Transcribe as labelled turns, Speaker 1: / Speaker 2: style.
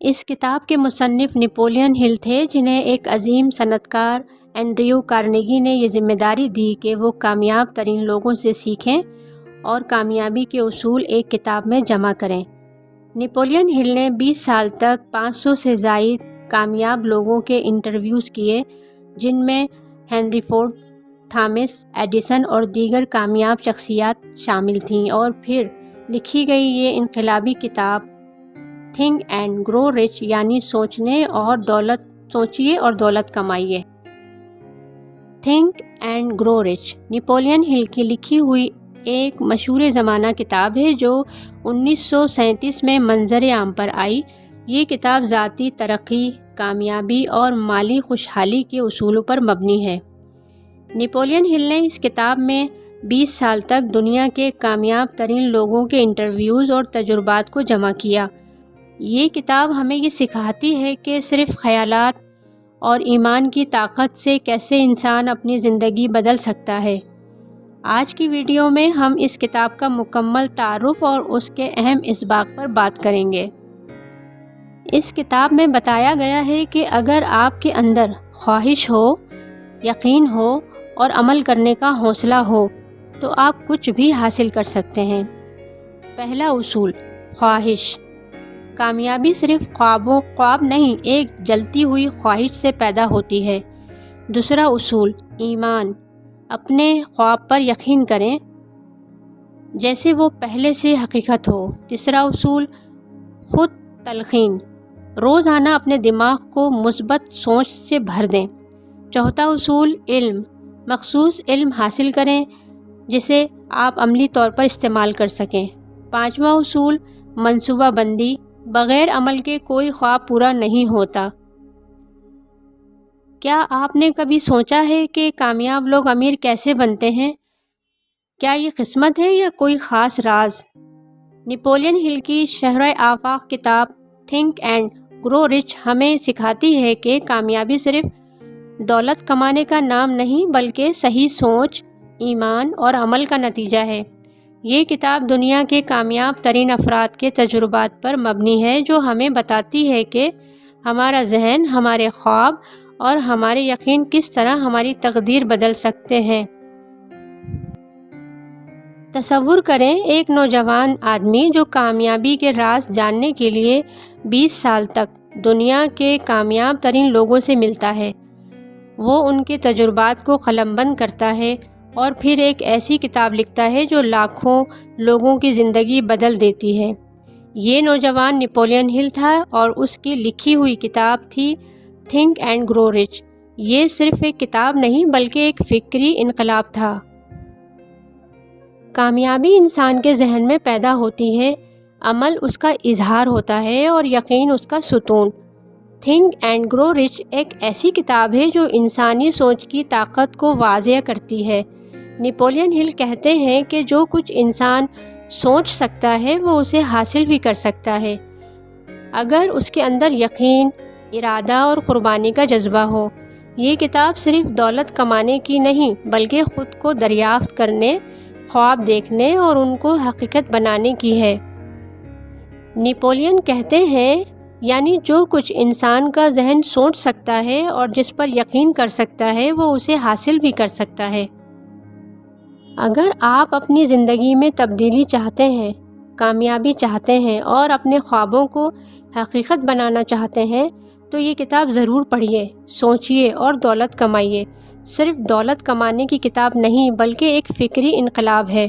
Speaker 1: اس کتاب کے مصنف نپولین ہل تھے، جنہیں ایک عظیم صنعت کار اینڈریو کارنیگی نے یہ ذمہ داری دی کہ وہ کامیاب ترین لوگوں سے سیکھیں اور کامیابی کے اصول ایک کتاب میں جمع کریں۔ نپولین ہل نے 20 سال تک 500 سے زائد کامیاب لوگوں کے انٹرویوز کیے، جن میں ہنری فورڈ، تھامس ایڈیسن اور دیگر کامیاب شخصیات شامل تھیں، اور پھر لکھی گئی یہ انقلابی کتاب تھنک اینڈ گرو رچ، یعنی سوچیے اور دولت کمائیے۔ Think and grow rich Napoleon Hill کی لکھی ہوئی ایک مشہور زمانہ کتاب ہے جو 1937 میں منظر عام پر آئی۔ یہ کتاب ذاتی ترقی، کامیابی اور مالی خوشحالی کے اصولوں پر مبنی ہے۔ نپولین ہل نے اس کتاب میں 20 سال تک دنیا کے کامیاب ترین لوگوں کے انٹرویوز اور تجربات کو جمع کیا۔ یہ کتاب ہمیں یہ سکھاتی ہے کہ صرف خیالات اور ایمان کی طاقت سے کیسے انسان اپنی زندگی بدل سکتا ہے۔ آج کی ویڈیو میں ہم اس کتاب کا مکمل تعارف اور اس کے اہم اسباق پر بات کریں گے۔ اس کتاب میں بتایا گیا ہے کہ اگر آپ کے اندر خواہش ہو، یقین ہو اور عمل کرنے کا حوصلہ ہو تو آپ کچھ بھی حاصل کر سکتے ہیں۔ پہلا اصول، خواہش۔ کامیابی صرف خواب نہیں، ایک جلتی ہوئی خواہش سے پیدا ہوتی ہے۔ دوسرا اصول، ایمان۔ اپنے خواب پر یقین کریں جیسے وہ پہلے سے حقیقت ہو۔ تیسرا اصول، خود تلقین۔ روزانہ اپنے دماغ کو مثبت سوچ سے بھر دیں۔ چوتھا اصول، علم۔ مخصوص علم حاصل کریں جسے آپ عملی طور پر استعمال کر سکیں۔ پانچواں اصول، منصوبہ بندی۔ بغیر عمل کے کوئی خواب پورا نہیں ہوتا۔ کیا آپ نے کبھی سوچا ہے کہ کامیاب لوگ امیر کیسے بنتے ہیں؟ کیا یہ قسمت ہے یا کوئی خاص راز؟ نپولین ہل کی شرح آفاق کتاب تھنک اینڈ گرو رچ ہمیں سکھاتی ہے کہ کامیابی صرف دولت کمانے کا نام نہیں بلکہ صحیح سوچ، ایمان اور عمل کا نتیجہ ہے۔ یہ کتاب دنیا کے کامیاب ترین افراد کے تجربات پر مبنی ہے، جو ہمیں بتاتی ہے کہ ہمارا ذہن، ہمارے خواب اور ہمارے یقین کس طرح ہماری تقدیر بدل سکتے ہیں۔ تصور کریں ایک نوجوان آدمی جو کامیابی کے راز جاننے کے لیے 20 سال تک دنیا کے کامیاب ترین لوگوں سے ملتا ہے۔ وہ ان کے تجربات کو قلم بند کرتا ہے اور پھر ایک ایسی کتاب لکھتا ہے جو لاکھوں لوگوں کی زندگی بدل دیتی ہے۔ یہ نوجوان نپولین ہل تھا اور اس کی لکھی ہوئی کتاب تھی تھنک اینڈ گرو رچ۔ یہ صرف ایک کتاب نہیں بلکہ ایک فکری انقلاب تھا۔ کامیابی انسان کے ذہن میں پیدا ہوتی ہے، عمل اس کا اظہار ہوتا ہے اور یقین اس کا ستون۔ تھنک اینڈ گرو رچ ایک ایسی کتاب ہے جو انسانی سوچ کی طاقت کو واضح کرتی ہے۔ نپولین ہل کہتے ہیں کہ جو کچھ انسان سوچ سکتا ہے وہ اسے حاصل بھی کر سکتا ہے، اگر اس کے اندر یقین، ارادہ اور قربانی کا جذبہ ہو۔ یہ کتاب صرف دولت کمانے کی نہیں بلکہ خود کو دریافت کرنے، خواب دیکھنے اور ان کو حقیقت بنانے کی ہے۔ نپولین کہتے ہیں، یعنی جو کچھ انسان کا ذہن سوچ سکتا ہے اور جس پر یقین کر سکتا ہے وہ اسے حاصل بھی کر سکتا ہے۔ اگر آپ اپنی زندگی میں تبدیلی چاہتے ہیں، کامیابی چاہتے ہیں اور اپنے خوابوں کو حقیقت بنانا چاہتے ہیں تو یہ کتاب ضرور پڑھیے، سوچیے اور دولت کمائیے۔ صرف دولت کمانے کی کتاب نہیں بلکہ ایک فکری انقلاب ہے۔